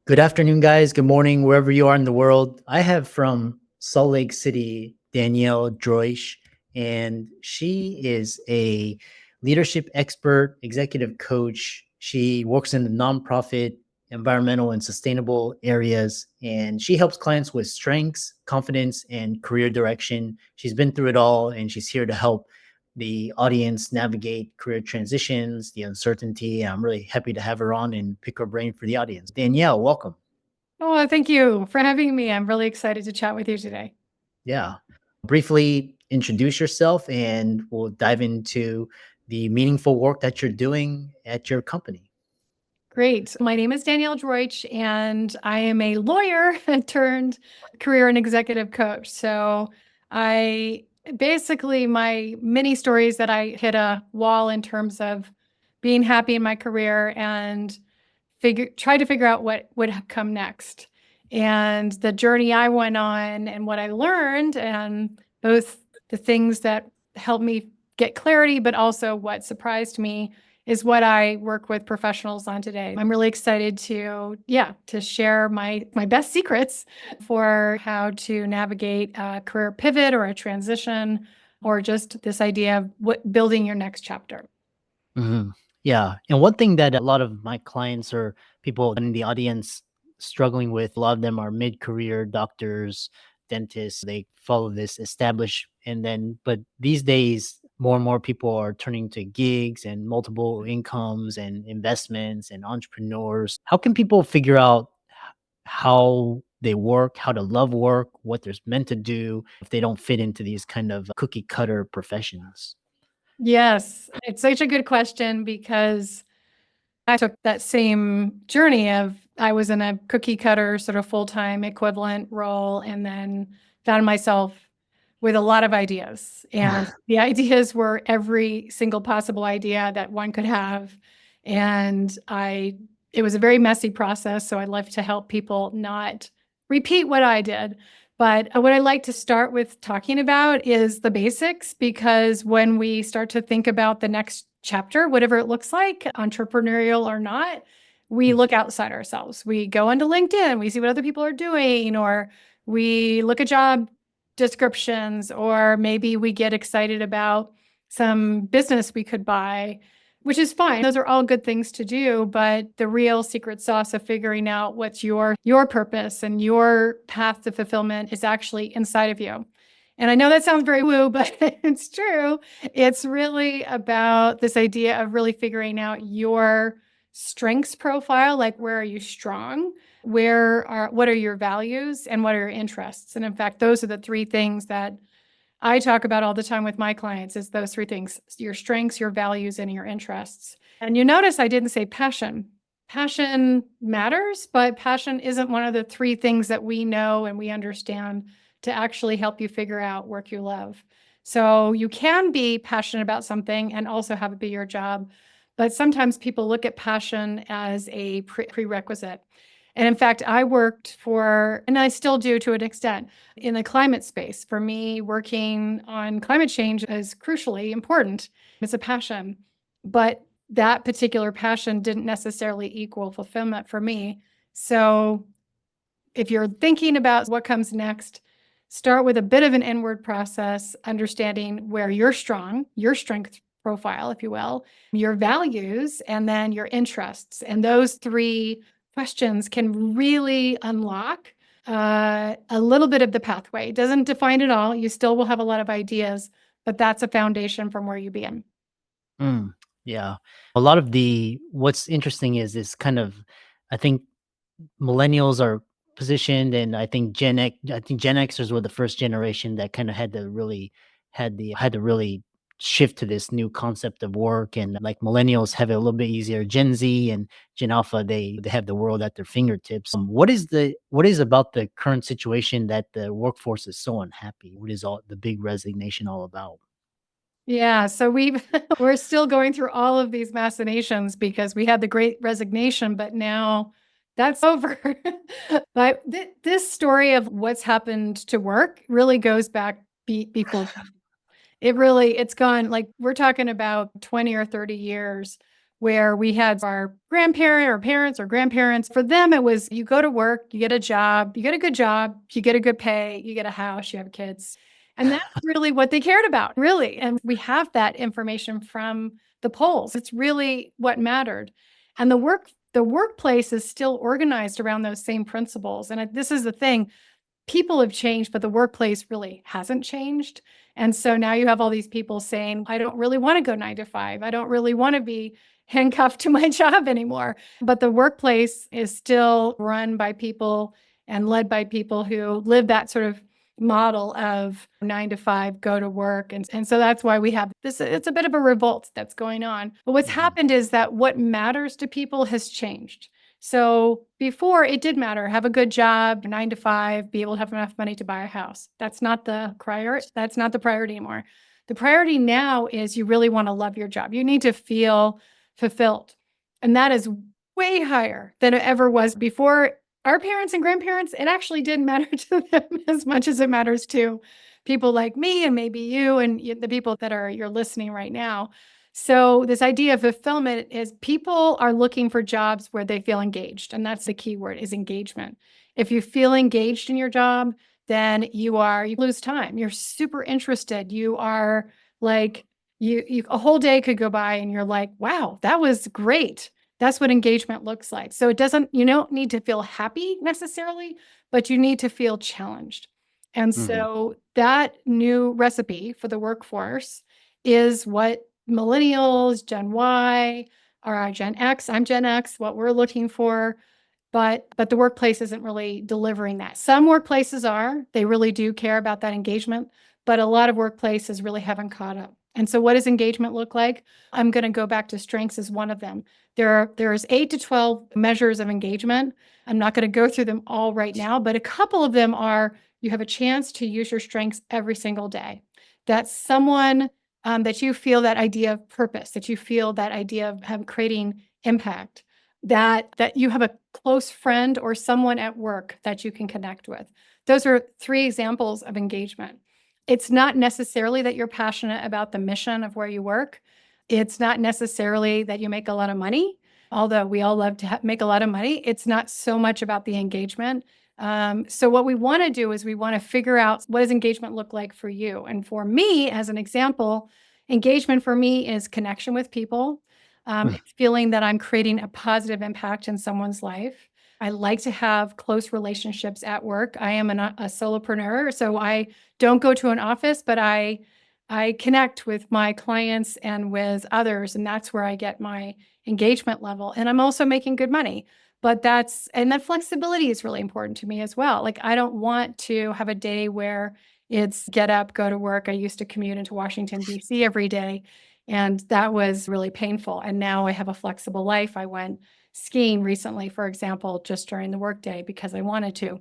Good afternoon, guys. Good morning, wherever you are in the world. I have from Salt Lake City, Danielle Droitsch, and she is a leadership expert, executive coach. She works in the nonprofit, environmental, and sustainable areas, and she helps clients with strengths, confidence, and career direction. She's been through it all, and she's here to help the audience navigate career transitions, the uncertainty. I'm really happy to have her on and pick her brain for the audience. Danielle, welcome. Oh, thank you for having me. I'm really excited to chat with you today. Yeah. Briefly introduce yourself and we'll dive into the meaningful work that you're doing at your company. Great. My name is Danielle Droitsch, and I am a lawyer turned career and executive coach. So I basically, my many stories that I hit a wall in terms of being happy in my career and try to figure out what would come next. And the journey I went on and what I learned, and both the things that helped me get clarity, but also what surprised me is what I work with professionals on today. I'm really excited to share my best secrets for how to navigate a career pivot or a transition, or just this idea of building your next chapter. Mhm. Yeah. And one thing that a lot of my clients or people in the audience struggling with, a lot of them are mid-career doctors, dentists. They follow this established but these days more and more people are turning to gigs and multiple incomes and investments and entrepreneurs. How can people figure out how they work, how to love work, what they're meant to do if they don't fit into these kind of cookie cutter professions? Yes, it's such a good question because I took that same journey of I was in a cookie cutter sort of full-time equivalent role and then found myself with a lot of ideas. And the ideas were every single possible idea that one could have. And it was a very messy process. So I'd love to help people not repeat what I did. But what I like to start with talking about is the basics, because when we start to think about the next chapter, whatever it looks like, entrepreneurial or not, we look outside ourselves. We go onto LinkedIn, we see what other people are doing, or we look at job descriptions, or maybe we get excited about some business we could buy, which is fine. Those are all good things to do, but the real secret sauce of figuring out what's your purpose and your path to fulfillment is actually inside of you. And I know that sounds very woo, but it's true. It's really about this idea of really figuring out your strengths profile, like where are you strong? What are your values and what are your interests? And in fact, those are the three things that I talk about all the time with my clients, is those three things: your strengths, your values, and your interests. And you notice I didn't say passion. Passion matters, but passion isn't one of the three things that we know and we understand to actually help you figure out work you love. So you can be passionate about something and also have it be your job. But sometimes people look at passion as a prerequisite. And in fact, I worked for, and I still do to an extent, in the climate space. For me, working on climate change is crucially important. It's a passion. But that particular passion didn't necessarily equal fulfillment for me. So if you're thinking about what comes next, start with a bit of an inward process, understanding where you're strong, your strength profile, if you will, your values, and then your interests. And those three questions can really unlock a little bit of the pathway. It doesn't define it all. You still will have a lot of ideas, but that's a foundation from where you begin. Mm, yeah. A lot of what's interesting is this kind of, I think millennials are positioned, and I think Gen Xers were the first generation that kind of had to really shift to this new concept of work, and like millennials have it a little bit easier. Gen Z and Gen Alpha, they have the world at their fingertips. What is about the current situation that the workforce is so unhappy? What is all the big resignation all about? Yeah, so we're still going through all of these machinations because we had the great resignation, but now that's over. But this story of what's happened to work really goes back before. It's gone, like, we're talking about 20 or 30 years where we had our grandparent or parents or grandparents. For them, it was you go to work, you get a job, you get a good job, you get a good pay, you get a house, you have kids. And that's really what they cared about, really. And we have that information from the polls. It's really what mattered. And the workplace is still organized around those same principles. And this is the thing, people have changed, but the workplace really hasn't changed. And so now you have all these people saying, I don't really want to go 9 to 5. I don't really want to be handcuffed to my job anymore. But the workplace is still run by people and led by people who live that sort of model of 9 to 5, go to work. And so that's why we have this. It's a bit of a revolt that's going on. But what's happened is that what matters to people has changed. So before it did matter, have a good job, 9 to 5, be able to have enough money to buy a house. That's not the priority. That's not the priority anymore. The priority now is you really want to love your job. You need to feel fulfilled. And that is way higher than it ever was before. Our parents and grandparents, it actually didn't matter to them as much as it matters to people like me and maybe you and the people that you're listening right now. So this idea of fulfillment is people are looking for jobs where they feel engaged. And that's the key word, is engagement. If you feel engaged in your job, then you lose time. You're super interested. You are like, you a whole day could go by and you're like, wow, that was great. That's what engagement looks like. So you don't need to feel happy necessarily, but you need to feel challenged. And so that new recipe for the workforce is what millennials, Gen Y, or Gen X, I'm Gen X, what we're looking for. But the workplace isn't really delivering that. Some workplaces are, they really do care about that engagement, but a lot of workplaces really haven't caught up. And so what does engagement look like? I'm going to go back to strengths as one of them. There's 8 to 12 measures of engagement. I'm not going to go through them all right now, but a couple of them are you have a chance to use your strengths every single day. That's someone that you feel that idea of purpose, that you feel that idea of creating impact, that you have a close friend or someone at work that you can connect with. Those are 3 examples of engagement. It's not necessarily that you're passionate about the mission of where you work. It's not necessarily that you make a lot of money, although we all love to make a lot of money. It's not so much about the engagement. So what we want to do is we want to figure out, what does engagement look like for you? And for me, as an example, engagement for me is connection with people. It's feeling that I'm creating a positive impact in someone's life. I like to have close relationships at work. I am a solopreneur, so I don't go to an office, but I connect with my clients and with others, and that's where I get my engagement level. And I'm also making good money. But that flexibility is really important to me as well. Like, I don't want to have a day where it's get up, go to work. I used to commute into Washington, D.C. every day, and that was really painful. And now I have a flexible life. I went skiing recently, for example, just during the workday because I wanted to.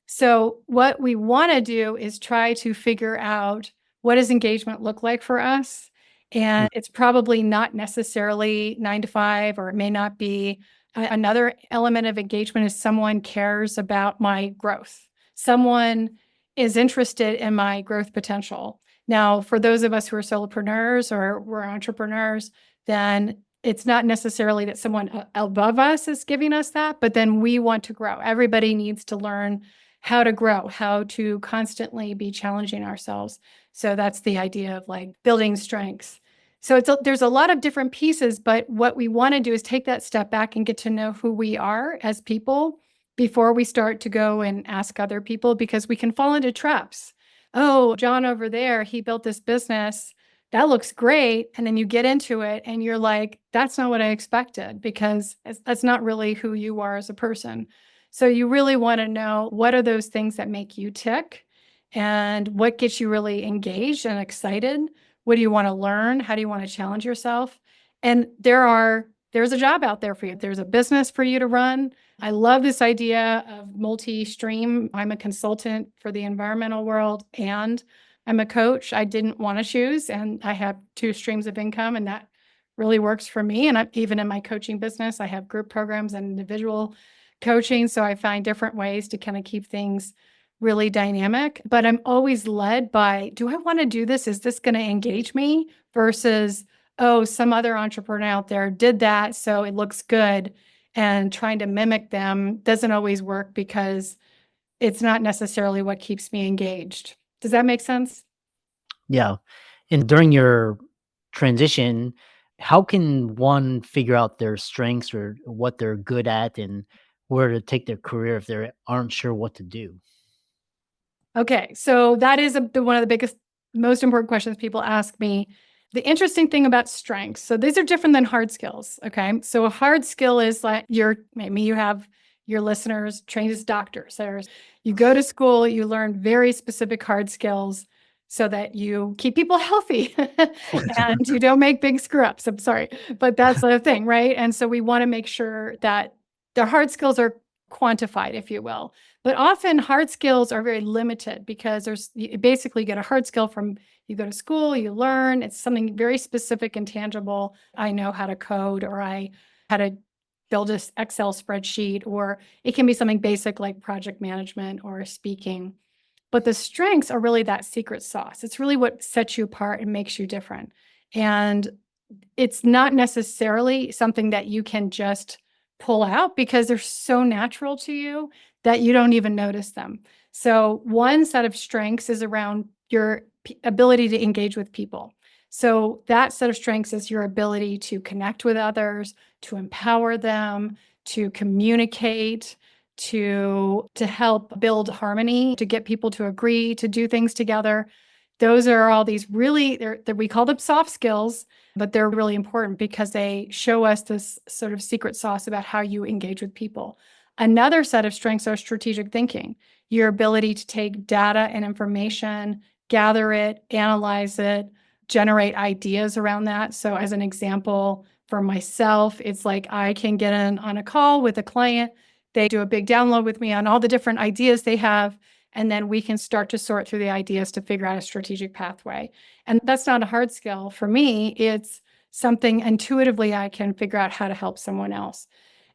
So what we want to do is try to figure out, what does engagement look like for us? And it's probably not necessarily 9 to 5, or it may not be. Another element of engagement is someone cares about my growth. Someone is interested in my growth potential. Now, for those of us who are solopreneurs or we're entrepreneurs, then it's not necessarily that someone above us is giving us that, but then we want to grow. Everybody needs to learn how to grow, how to constantly be challenging ourselves. So that's the idea of like building strengths. So there's a lot of different pieces, but what we want to do is take that step back and get to know who we are as people before we start to go and ask other people, because we can fall into traps. Oh, John over there, he built this business. That looks great. And then you get into it and you're like, that's not what I expected, because that's not really who you are as a person. So you really want to know, what are those things that make you tick, and what gets you really engaged and excited? What do you want to learn? How do you want to challenge yourself? And there's a job out there for you. There's a business for you to run. I love this idea of multi-stream. I'm a consultant for the environmental world and I'm a coach. I didn't want to choose, and I have 2 streams of income, and that really works for me. And even in my coaching business, I have group programs and individual coaching. So I find different ways to kind of keep things really dynamic, but I'm always led by, do I want to do this? Is this going to engage me? Versus, oh, some other entrepreneur out there did that, so it looks good. And trying to mimic them doesn't always work because it's not necessarily what keeps me engaged. Does that make sense? Yeah. And during your transition, how can one figure out their strengths or what they're good at and where to take their career if they aren't sure what to do? Okay, so that is one of the biggest, most important questions people ask me. The interesting thing about strengths, so these are different than hard skills. Okay, so a hard skill is like maybe you have your listeners trained as doctors. You go to school, you learn very specific hard skills so that you keep people healthy and you don't make big screw ups. I'm sorry, but that's the thing, right? And so we want to make sure that the hard skills are quantified, if you will. But often hard skills are very limited because you basically get a hard skill from you go to school, you learn, it's something very specific and tangible. I know how to code, or I how to build an Excel spreadsheet, or it can be something basic like project management or speaking. But the strengths are really that secret sauce. It's really what sets you apart and makes you different. And it's not necessarily something that you can just pull out because they're so natural to you that you don't even notice them. So, one set of strengths is around your ability to engage with people. So, that set of strengths is your ability to connect with others, to empower them, to communicate, to help build harmony, to get people to agree, to do things together. Those are all these really, we call them soft skills, but they're really important because they show us this sort of secret sauce about how you engage with people. Another set of strengths are strategic thinking, your ability to take data and information, gather it, analyze it, generate ideas around that. So, as an example, for myself, it's like I can get on a call with a client. They do a big download with me on all the different ideas they have. And then we can start to sort through the ideas to figure out a strategic pathway. And that's not a hard skill for me. It's something intuitively I can figure out how to help someone else.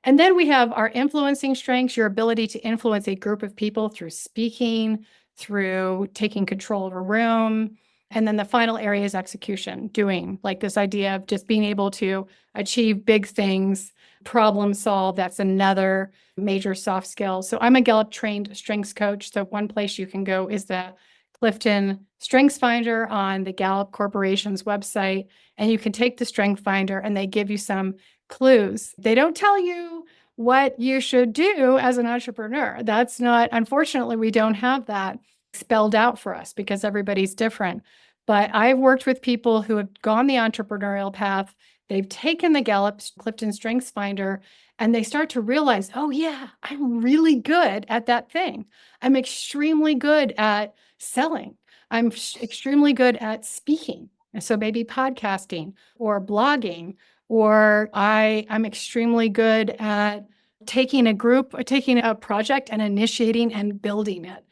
And then we have our influencing strengths, your ability to influence a group of people through speaking, through taking control of a room. And then the final area is execution, doing, like this idea of just being able to achieve big things, problem solve. That's another major soft skill. So I'm a Gallup trained strengths coach. So one place you can go is the Clifton Strengths Finder on the Gallup Corporation's website. And you can take the Strength Finder and they give you some clues. They don't tell you what you should do as an entrepreneur. That's not, unfortunately, we don't have that spelled out for us because everybody's different. But I've worked with people who have gone the entrepreneurial path. They've taken the Gallup Clifton Strengths Finder and they start to realize, oh, yeah, I'm really good at that thing. I'm extremely good at selling. I'm extremely good at speaking. And so maybe podcasting or blogging, or I'm extremely good at taking a project and initiating and building it.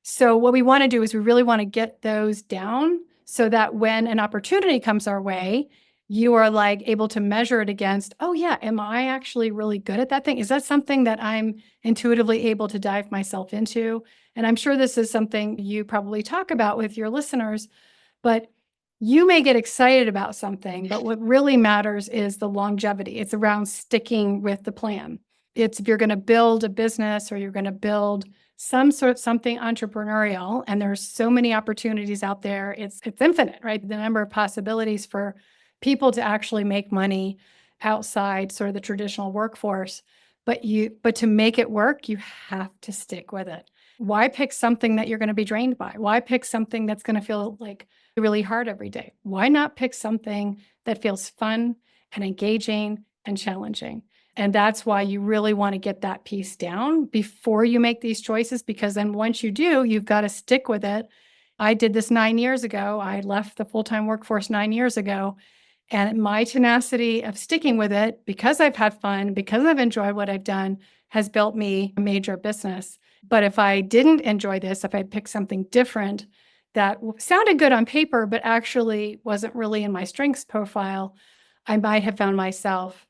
So what we want to do is we really want to get those down so that when an opportunity comes our way, you are like able to measure it against, oh yeah, am I actually really good at that thing? Is that something that I'm intuitively able to dive myself into? And I'm sure this is something you probably talk about with your listeners, but you may get excited about something, but what really matters is the longevity. It's around sticking with the plan. It's if you're going to build a business or you're going to build something entrepreneurial, and there's so many opportunities out there. It's infinite, right? The number of possibilities for people to actually make money outside sort of the traditional workforce. But to make it work, you have to stick with it. Why pick something that you're going to be drained by? Why pick something that's going to feel like really hard every day? Why not pick something that feels fun and engaging and challenging? And that's why you really want to get that piece down before you make these choices, because then once you do, you've got to stick with it. I did this 9 years ago. I left the full-time workforce 9 years ago. And my tenacity of sticking with it, because I've had fun, because I've enjoyed what I've done, has built me a major business. But if I didn't enjoy this, if I picked something different that sounded good on paper, but actually wasn't really in my strengths profile, I might have found myself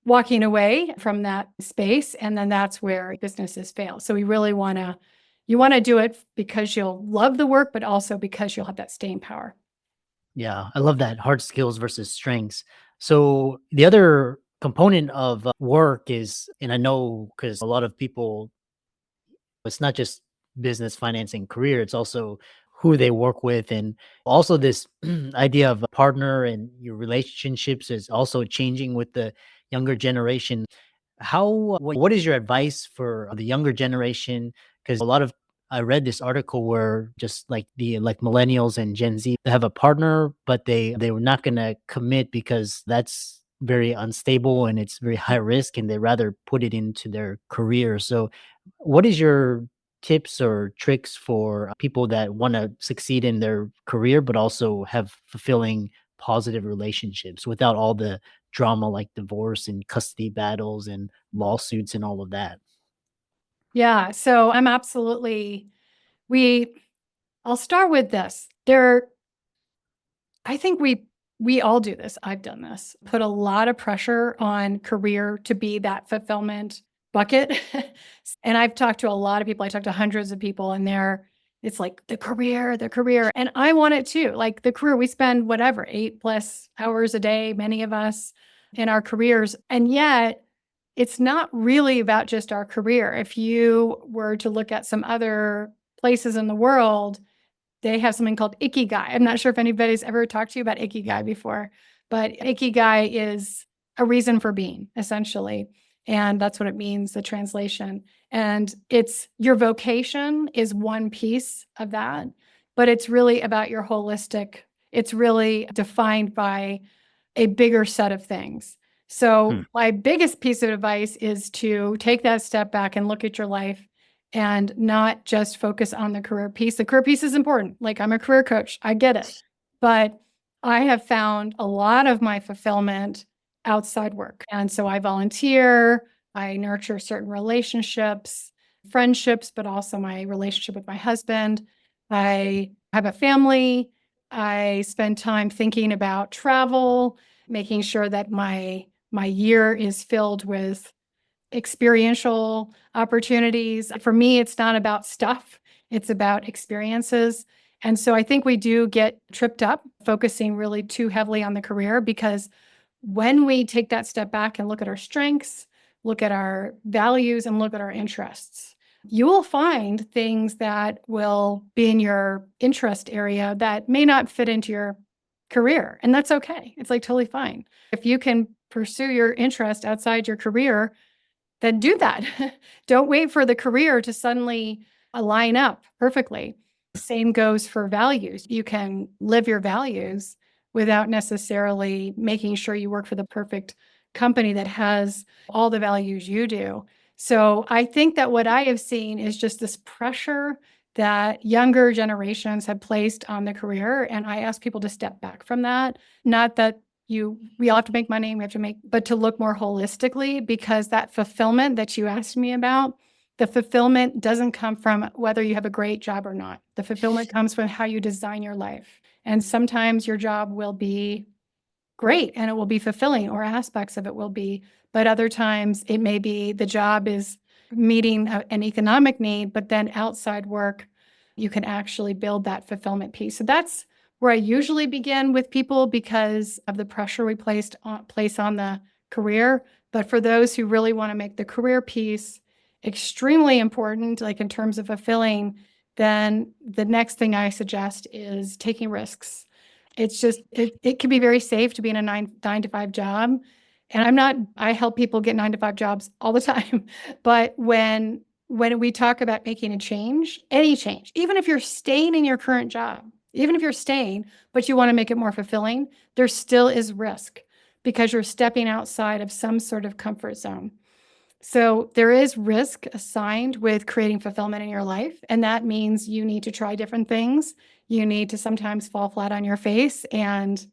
walking away from that space. And then that's where businesses fail. So you want to do it because you'll love the work, but also because you'll have that staying power. Yeah, I love that, hard skills versus strengths. So the other component of work is, and I know because a lot of people, it's not just business, finance, and career, it's also who they work with. And also, this idea of a partner and your relationships is also changing with the younger generation. What is your advice for the younger generation? Because a lot of, I read this article where just like millennials and Gen Z, they have a partner, but they were not gonna commit because that's very unstable and it's very high risk, and they rather put it into their career. So what is your tips or tricks for people that want to succeed in their career, but also have fulfilling positive relationships without all the drama like divorce and custody battles and lawsuits and all of that? Yeah, so I'm absolutely we I'll start with this. I think we all do this. I've done this. Put a lot of pressure on career to be that fulfillment bucket. And I've talked to a lot of people. I talked to hundreds of people and it's like the career, the career. And I want it too. Like the career, we spend whatever, 8+ hours a day, many of us in our careers. And yet it's not really about just our career. If you were to look at some other places in the world, they have something called ikigai. I'm not sure if anybody's ever talked to you about ikigai before, but ikigai is a reason for being, essentially. And that's what it means, the translation. And it's your vocation is one piece of that, but it's really about your holistic, it's really defined by a bigger set of things. Hmm. So, my biggest piece of advice is to take that step back and look at your life and not just focus on the career piece. The career piece is important. Like, I'm a career coach, I get it. But I have found a lot of my fulfillment outside work. And so I volunteer, I nurture certain relationships, friendships, but also my relationship with my husband. I have a family. I spend time thinking about travel, making sure that my year is filled with experiential opportunities. For me, it's not about stuff, it's about experiences. And so I think we do get tripped up focusing really too heavily on the career, because when we take that step back and look at our strengths, look at our values, and look at our interests, you will find things that will be in your interest area that may not fit into your career. And that's okay. It's like totally fine. If you can pursue your interest outside your career, then do that. Don't wait for the career to suddenly line up perfectly. Same goes for values. You can live your values without necessarily making sure you work for the perfect company that has all the values you do. So I think that what I have seen is just this pressure that younger generations have placed on the career. And I ask people to step back from that. Not that we all have to make money, but to look more holistically, because that fulfillment that you asked me about, the fulfillment doesn't come from whether you have a great job or not. The fulfillment comes from how you design your life. And sometimes your job will be great and it will be fulfilling, or aspects of it will be, but other times it may be the job is meeting an economic need, but then outside work, you can actually build that fulfillment piece. So that's where I usually begin with people, because of the pressure we place on the career. But for those who really want to make the career piece extremely important, like in terms of fulfilling, then the next thing I suggest is taking risks. It's just it can be very safe to be in a nine to five job. And I help people get 9 to 5 jobs all the time. But when we talk about making a change, any change, even if you're staying in your current job, even if you're staying, but you want to make it more fulfilling, there still is risk, because you're stepping outside of some sort of comfort zone. So there is risk assigned with creating fulfillment in your life. And that means you need to try different things. You need to sometimes fall flat on your face and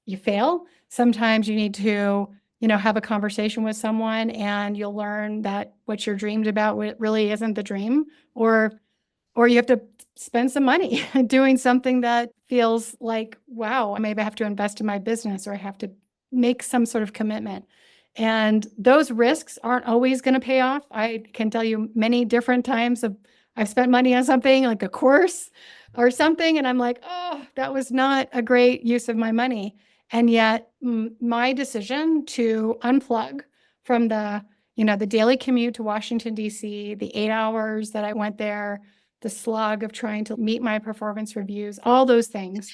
you fail. Sometimes you need to, have a conversation with someone and you'll learn that what you're dreamed about really isn't the dream, or you have to spend some money doing something that feels like, wow, maybe I have to invest in my business, or I have to make some sort of commitment. And those risks aren't always going to pay off. I can tell you many different times of I've spent money on something like a course or something, and I'm like, oh, that was not a great use of my money. And yet my decision to unplug from the daily commute to Washington, D.C., the 8 hours that I went there, the slog of trying to meet my performance reviews, all those things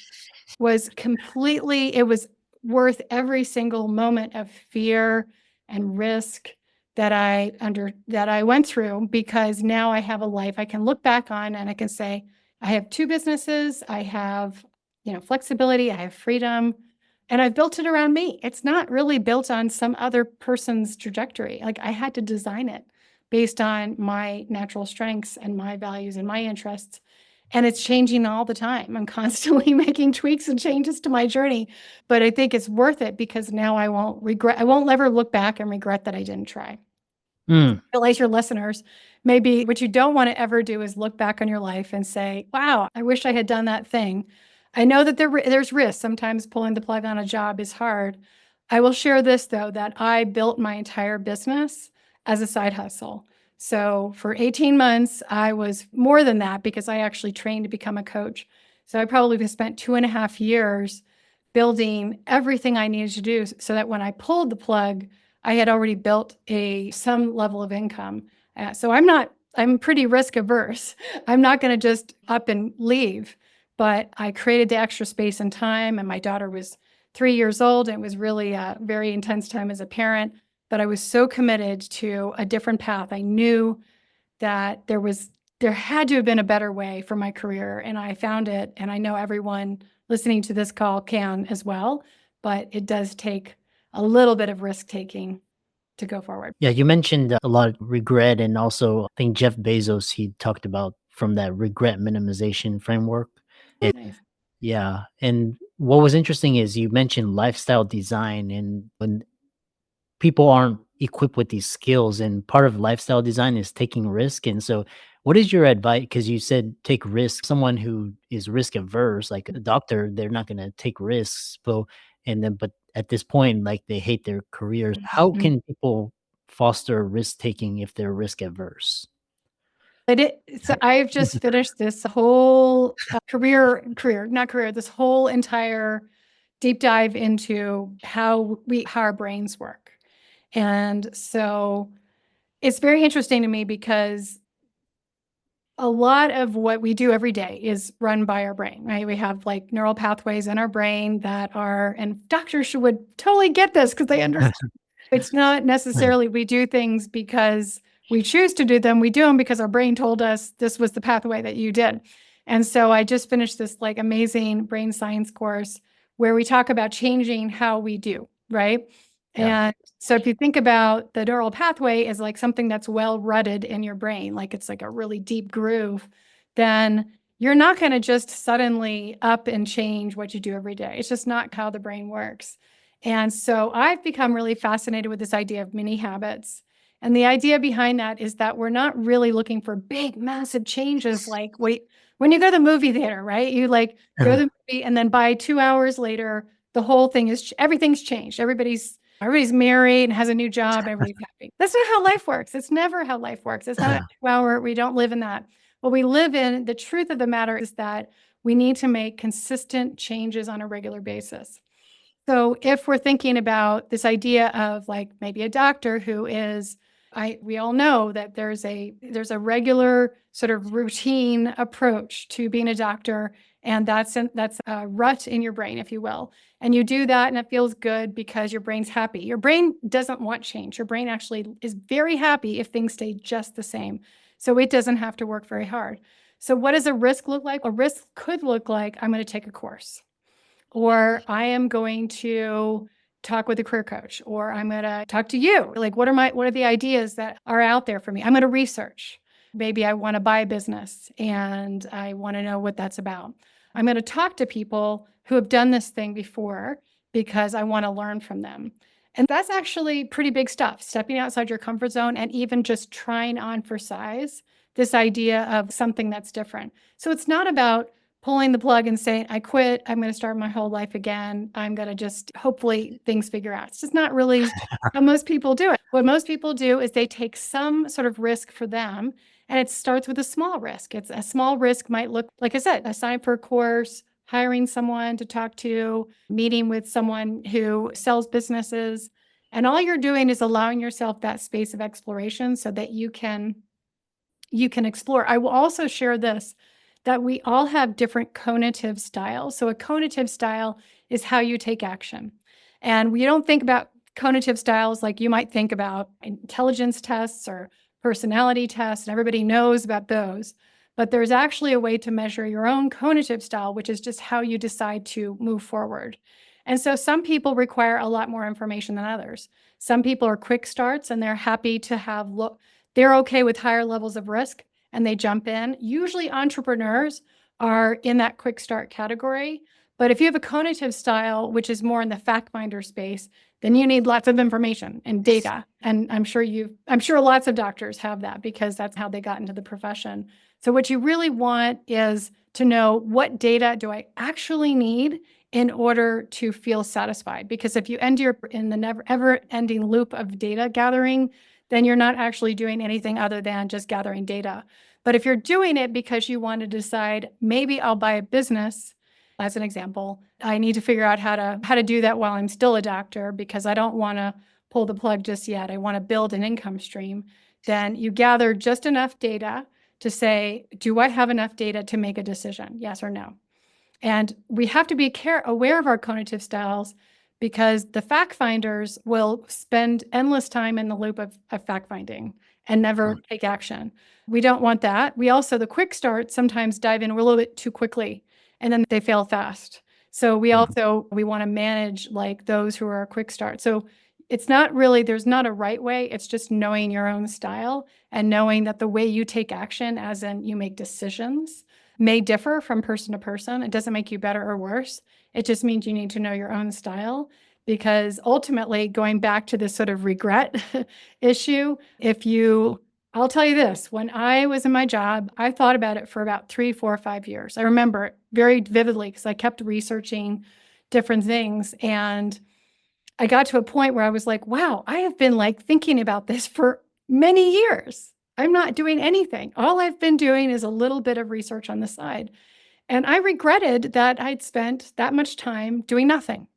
it was worth every single moment of fear and risk that I went through, because now I have a life I can look back on and I can say, I have 2 businesses, I have, flexibility, I have freedom, and I've built it around me. It's not really built on some other person's trajectory. Like, I had to design it based on my natural strengths and my values and my interests. And it's changing all the time. I'm constantly making tweaks and changes to my journey, but I think it's worth it because now I won't ever look back and regret that I didn't try. Mm. Realize your listeners, maybe what you don't want to ever do is look back on your life and say, wow, I wish I had done that thing. I know that there's risk. Sometimes pulling the plug on a job is hard. I will share this, though, that I built my entire business as a side hustle. So for 18 months, I was more than that because I actually trained to become a coach. So I probably spent 2.5 years building everything I needed to do so that when I pulled the plug, I had already built some level of income. So I'm pretty risk averse. I'm not going to just up and leave, but I created the extra space and time. And my daughter was 3 years old. And it was really a very intense time as a parent, but I was so committed to a different path. I knew that there had to have been a better way for my career, and I found it. And I know everyone listening to this call can as well, but it does take a little bit of risk taking to go forward. Yeah, you mentioned a lot of regret, and also I think Jeff Bezos, he talked about from that regret minimization framework. And Nice. yeah, and what was interesting is you mentioned lifestyle design, and when people aren't equipped with these skills, and part of lifestyle design is taking risk. And so what is your advice? Because you said take risk. Someone who is risk averse, like a doctor, they're not going to take risks. So, and then, but at this point, like they hate their careers. How Mhm. can people foster risk taking if they're risk averse? So I've just finished this whole this whole entire deep dive into how our brains work. And so it's very interesting to me because a lot of what we do every day is run by our brain, right? We have like neural pathways in our brain and doctors would totally get this because they understand. It's not necessarily we do things because we choose to do them. We do them because our brain told us this was the pathway that you did. And so I just finished this like amazing brain science course where we talk about changing how we do, right? Yeah. And so if you think about the neural pathway as like something that's well rutted in your brain, like it's like a really deep groove, then you're not going to just suddenly up and change what you do every day. It's just not how the brain works. And so I've become really fascinated with this idea of mini habits. And the idea behind that is that we're not really looking for big, massive changes like when you go to the movie theater, right? You like go to the movie and then by 2 hours later, everything's changed. Everybody's married and has a new job. Everybody's happy. That's not how life works. It's never how life works. It's not we don't live in that. What we live in, the truth of the matter is that we need to make consistent changes on a regular basis. So if we're thinking about this idea of like maybe a doctor we all know that there's a regular sort of routine approach to being a doctor, and that's a rut in your brain, if you will. And you do that and it feels good because your brain's happy. Your brain doesn't want change. Your brain actually is very happy if things stay just the same. So it doesn't have to work very hard. So what does a risk look like? A risk could look like I'm going to take a course, or I am going to talk with a career coach, or I'm going to talk to you. Like, what are the ideas that are out there for me? I'm going to research. Maybe I want to buy a business and I want to know what that's about. I'm going to talk to people who have done this thing before because I want to learn from them. And that's actually pretty big stuff, stepping outside your comfort zone and even just trying on for size this idea of something that's different. So it's not about pulling the plug and saying, I quit, I'm going to start my whole life again. I'm going to just hopefully things figure out. It's just not really how most people do it. What most people do is they take some sort of risk for them And it starts with a small risk. It's a small risk might look, like I said, a sign for a course, hiring someone to talk to, meeting with someone who sells businesses. And all you're doing is allowing yourself that space of exploration so that you can explore. I will also share this, that we all have different conative styles. So a conative style is how you take action. And we don't think about conative styles like you might think about intelligence tests or personality tests, and everybody knows about those. But there's actually a way to measure your own conative style, which is just how you decide to move forward. And so some people require a lot more information than others. Some people are quick starts and they're happy to have they're okay with higher levels of risk and they jump in. Usually entrepreneurs are in that quick start category. But if you have a conative style, which is more in the fact finder space, then you need lots of information and data. And I'm sure lots of doctors have that because that's how they got into the profession. So what you really want is to know, what data do I actually need in order to feel satisfied? Because if you in the never ever ending loop of data gathering, then you're not actually doing anything other than just gathering data. But if you're doing it because you want to decide, maybe I'll buy a business, as an example, I need to figure out how to do that while I'm still a doctor because I don't want to pull the plug just yet. I want to build an income stream. Then you gather just enough data to say, do I have enough data to make a decision? Yes or no? And we have to be aware of our conative styles, because the fact finders will spend endless time in the loop of fact finding and never take action. We don't want that. We also, the quick start, sometimes dive in a little bit too quickly and then they fail fast. So we want to manage like those who are a quick start. So it's not really, there's not a right way. It's just knowing your own style and knowing that the way you take action, as in you make decisions, may differ from person to person. It doesn't make you better or worse. It just means you need to know your own style, because ultimately, going back to this sort of regret issue, I'll tell you this, when I was in my job, I thought about it for about 3, 4, 5 years. I remember it very vividly because I kept researching different things. And I got to a point where I was like, wow, I have been like thinking about this for many years. I'm not doing anything. All I've been doing is a little bit of research on the side. And I regretted that I'd spent that much time doing nothing.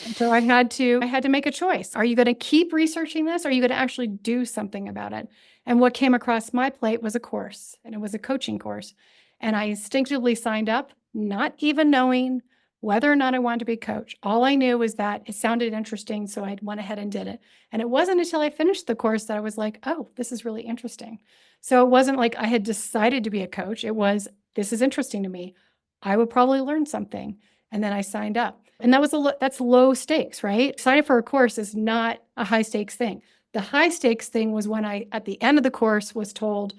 And so I had to make a choice. Are you going to keep researching this? Or are you going to actually do something about it? And what came across my plate was a course, and it was a coaching course. And I instinctively signed up, not even knowing whether or not I wanted to be a coach. All I knew was that it sounded interesting, so I went ahead and did it. And it wasn't until I finished the course that I was like, oh, this is really interesting. So it wasn't like I had decided to be a coach. It was, this is interesting to me. I would probably learn something. And then I signed up. And that's low stakes, right? Signing up for a course is not a high stakes thing. The high stakes thing was when I, at the end of the course, was told,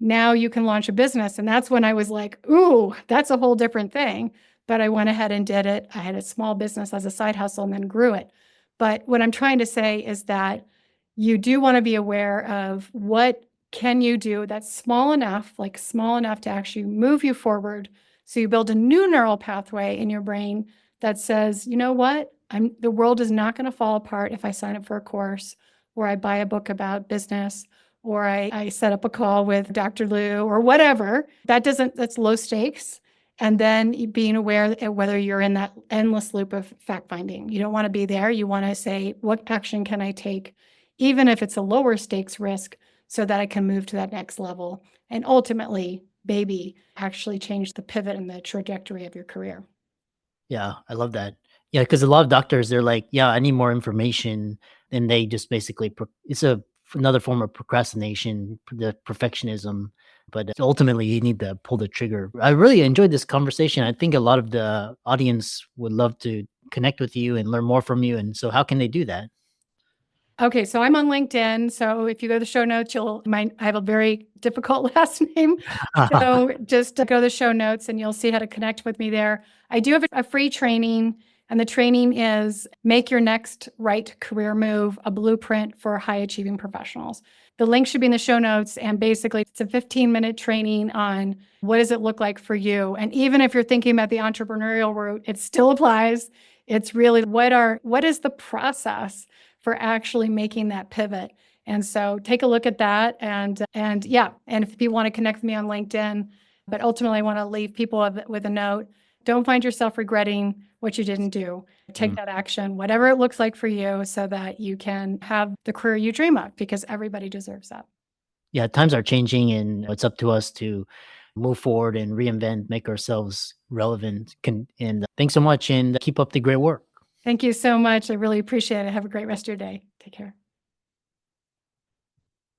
now you can launch a business. And that's when I was like, ooh, that's a whole different thing. But I went ahead and did it. I had a small business as a side hustle and then grew it. But what I'm trying to say is that you do want to be aware of what can you do that's small enough to actually move you forward. So you build a new neural pathway in your brain that says, you know what? The world is not going to fall apart if I sign up for a course, or I buy a book about business, or I set up a call with Dr. Lou or whatever. That's low stakes. And then being aware of whether you're in that endless loop of fact finding. You don't want to be there. You want to say, what action can I take, even if it's a lower stakes risk, so that I can move to that next level and ultimately, actually change the pivot and the trajectory of your career. Yeah, I love that. Yeah, because a lot of doctors, they're like, yeah, I need more information. And they just basically, it's another form of procrastination, the perfectionism. But ultimately, you need to pull the trigger. I really enjoyed this conversation. I think a lot of the audience would love to connect with you and learn more from you. And so, how can they do that? Okay, so I'm on LinkedIn. So if you go to the show notes, I have a very difficult last name. So just go to the show notes and you'll see how to connect with me there. I do have a free training, and the training is Make Your Next Right Career Move, a blueprint for high achieving professionals. The link should be in the show notes. And basically, it's a 15-minute training on what does it look like for you. And even if you're thinking about the entrepreneurial route, it still applies. It's really what is the process for actually making that pivot And so take a look at that. And yeah, and if people want to connect with me on LinkedIn, but ultimately I want to leave people with a note. Don't find yourself regretting what you didn't do. Take that action, whatever it looks like for you, so that you can have the career you dream of, because everybody deserves that. Yeah, times are changing, and it's up to us to move forward and reinvent, make ourselves relevant. And thanks so much, and keep up the great work. Thank you so much. I really appreciate it. Have a great rest of your day. Take care.